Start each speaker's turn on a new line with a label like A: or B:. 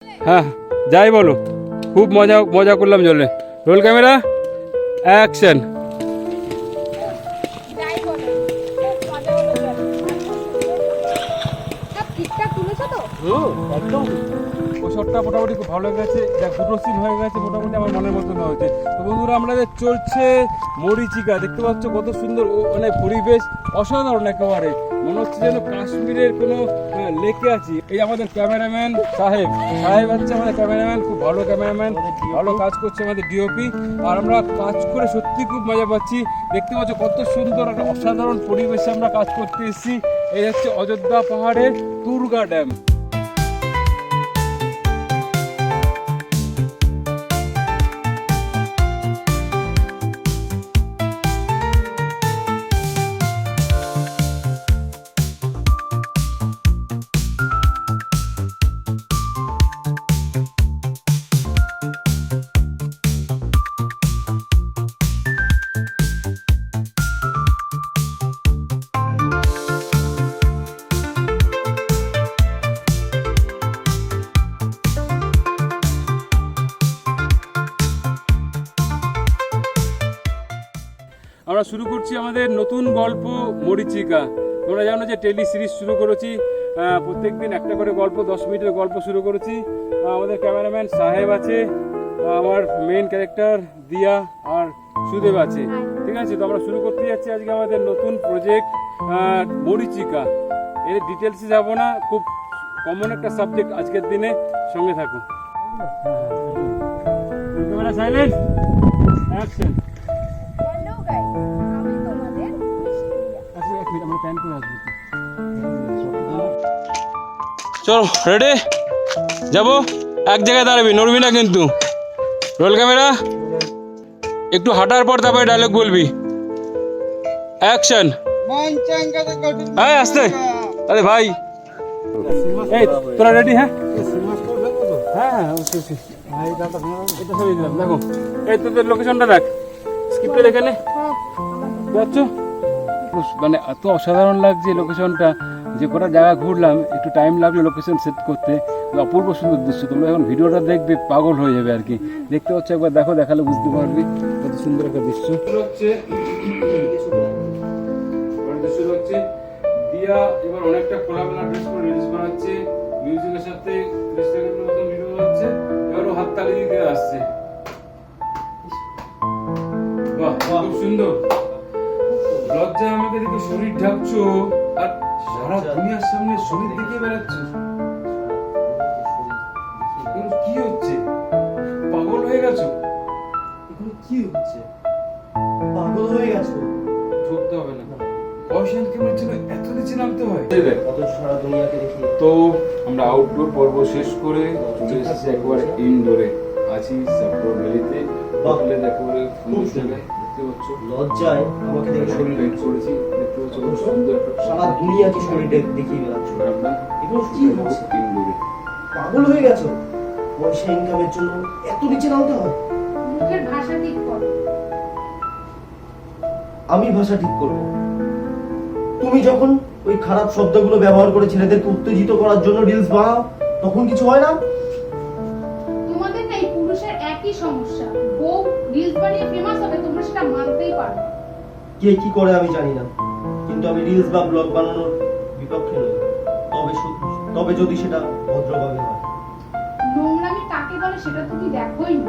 A: হ্যাঁ যাই বলো, খুব মজা মজা করলাম জলে। Roll camera, action. একদম ওই শটটা মোটামুটি খুব ভালো গেছে, দেখ দুটো সিন হয়ে গেছে, মোটামুটি আমার মনের মতন হয়েছে। তো বন্ধুরা, আমাদের চলছে মরিচিকা, দেখতে পাচ্ছ কত সুন্দর, মানে পরিবেশ অসাধারণ একেবারে, মনে হচ্ছে যেন কাশ্মীরের কোনো লেকে আছি। এই আমাদের ক্যামেরাম্যান সাহেব হচ্ছে আমাদের ক্যামেরাম্যান, খুব ভালো ক্যামেরাম্যান, ভালো কাজ করছে আমাদের ডিওপি। আর আমরা কাজ করে সত্যি খুব মজা পাচ্ছি। দেখতে পাচ্ছ কত সুন্দর একটা অসাধারণ পরিবেশে আমরা কাজ করতে এসেছি। এই হচ্ছে অযোধ্যা পাহাড়ের দুর্গা ড্যাম। আমরা শুরু করছি আমাদের নতুন গল্প মরিচিকা। তোমরা জানো যে টেলি সিরিজ শুরু করেছি, প্রত্যেকদিন একটা করে গল্প, 10 মিনিটের গল্প শুরু করেছি। আমাদের ক্যামেরাম্যান সাহেব আছে, আমার মেইন ক্যারেক্টার দিয়া আর সুদেব আছে। ঠিক আছে, তো আমরা শুরু করতে যাচ্ছি আজকে আমাদের নতুন প্রজেক্ট মরিচিকা। এর ডিটেলসে যাব না, খুব কমন একটা সাবজেক্ট আজকের দিনে, সঙ্গে থাকুন। Camera silent, action. চলো রেডি, যাবো। এক জায়গায় দাঁড়াবি, নড়বি না কিন্তু। রোল ক্যামেরা, একটু হাঁটার পর তারপরে ডায়লগ বলবি। অ্যাকশন। হ্যাঁ আসতে, আরে ভাই এই তোরা রেডি? হ্যাঁ হ্যাঁ হ্যাঁ, দেখো এই তোদের লোকেশনটা দেখ, স্ক্রিপ্টে দেখে নে। যাচ্ছ, মানে এত অসাধারণ লাগছে লোকেশনটা, যে কটা জায়গা ঘুরলাম, একটু টাইম লাগলো লোকেশন সেট করতে। অপূর্ব সুন্দর দৃশ্য, তোমরা যখন ভিডিওটা দেখবে পাগল হয়ে যাবে আর কি। দেখতে হচ্ছে, একবার দেখো, দেখালে বুঝতে পারবি কত সুন্দর একটা দৃশ্য হচ্ছে। দিয়া এবার অনেকটা খোলামেলা ড্রেস করে রিলস বানাচ্ছে, মিউজিকের সাথে 30 সেকেন্ডের মতো ভিডিও বানাচ্ছে। এবার ও হাততালি দিতে আসছে। বাহ, খুব সুন্দর। লজ্জায় আমাকে দেখে শরীর ঢাকছো, আর সারা দুনিয়ার সামনে শরীর দেখিয়ে বেড়াচ্ছ। কি হচ্ছে? পাগল হয়ে গেছো?
B: কি হচ্ছে? পাগল হয়ে গেছো?
A: ঢুকতে হবে না, পয়সা কেমন ছিল, এত নিচে নামতে হয়?
B: সারা দুনিয়াকে দেখি।
A: তো আমরা আউটডোর পর্ব শেষ করে চলে এসেছি একবার ইনডোরে, আছি সাপোর্ট ভ্যালিতে। বাকলে একেবারে ফুল জায়গায় দেখতে পাচ্ছ।
B: লজ্জায় আমাকে দেখে
A: শরীর লাইট করেছি, দেখতে পাচ্ছ খুব সুন্দর একটা
B: সারা দুনিয়াকে শরীর দেখিয়ে বেড়াচ্ছ।
A: আমরা
B: এগুলো কি হচ্ছে?
A: ইনডোরে
B: পাগল হয়ে গেছো? পয়সা ইনকামের জন্য এত নিচে নামতে হয়?
C: মুখের ভাষা ঠিক করো।
B: আমি ভাষা ঠিক করব? তুমি যখন ওই খারাপ শব্দগুলো ব্যবহার করে ছেলেদেরকে উত্তেজিত করার জন্য রিলস বানাও, তখন কিছু হয় না?
C: তোমাদের না এই পুরুষের একই সমস্যা, বউ রিলস বানিয়ে ফেমাস হবে, তোমরা সেটা মানতেই পারো না।
B: কে কি করে আমি জানি না, কিন্তু আমি রিলস বা ব্লগ বানানোর বিপক্ষে নই। তবে যদি সেটা ভদ্রভাবে হয়।
C: নোংরামি কাকে বলে সেটা তুমি দেখোই না।